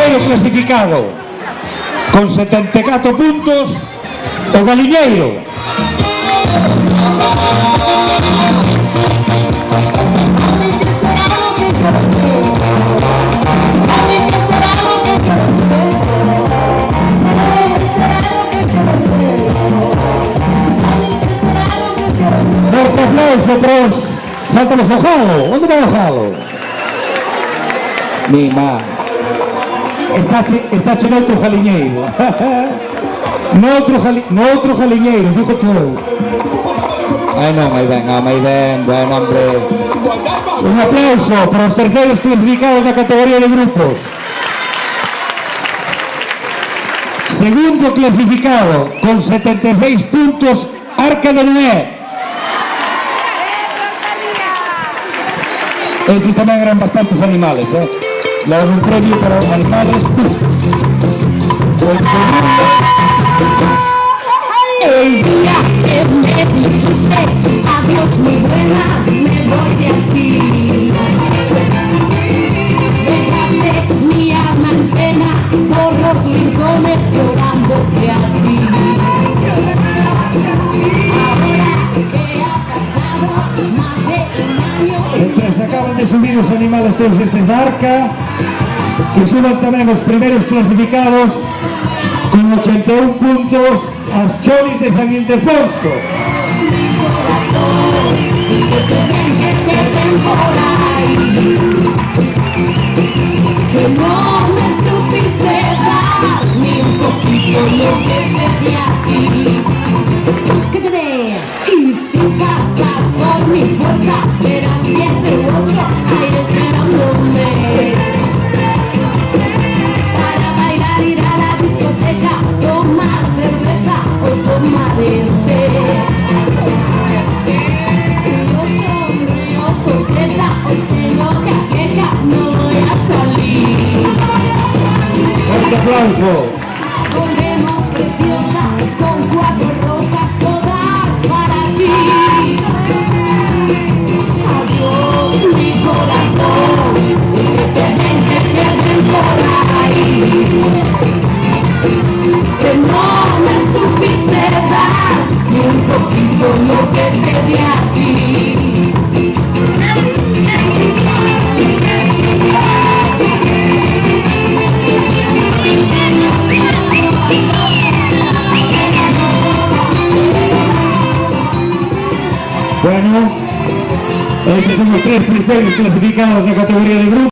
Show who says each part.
Speaker 1: primeiro clasificado con 74 puntos o Galiñeiro. Forte aplauso para os... Faltamos o Jalo. Onde vai o Jalo? Mima. Está che noutro Galiñeiro. Noutro Galiñeiro, dixo eu. Ai non, aí ven, buen hombre. Un aplauso para os terceiros clasificados na categoría de grupos. Segundo clasificado con 76 puntos, Arca de Noé. Estes tamén eran bastantes animales, Levan un premio para os animales.
Speaker 2: El día que me dijiste adiós muy buenas, me voy de aquí. Dejaste mi alma en pena por los rincones llorándote a ti. Ahora que ha pasado más de un año.
Speaker 1: Mientras acaban de subir os animales todos estes da Arca, que suban tamén os primeiros clasificados con 81 puntos as Cholis de San Ildefonso.
Speaker 2: Que no me supiste dar ni un poquito lo que te di a ti. ¿Qué te dé? Y si pasas por mi puerta, verás 7 u 8 aires esperándome. Para bailar, ir a la discoteca, tomar cerveza o tomar el té. Yo sonrío coqueta, hoy tengo jaqueca, no voy a salir.
Speaker 1: Fuerte aplauso.
Speaker 2: Volvemos preciosa, con 4 rosas todas para ti. Adiós mi corazón, que te den por ahí. Que no me supiste dar ni un poquito lo que te di a ti.
Speaker 1: Bueno, estos son los 3 primeros clasificados de categoría de grupo.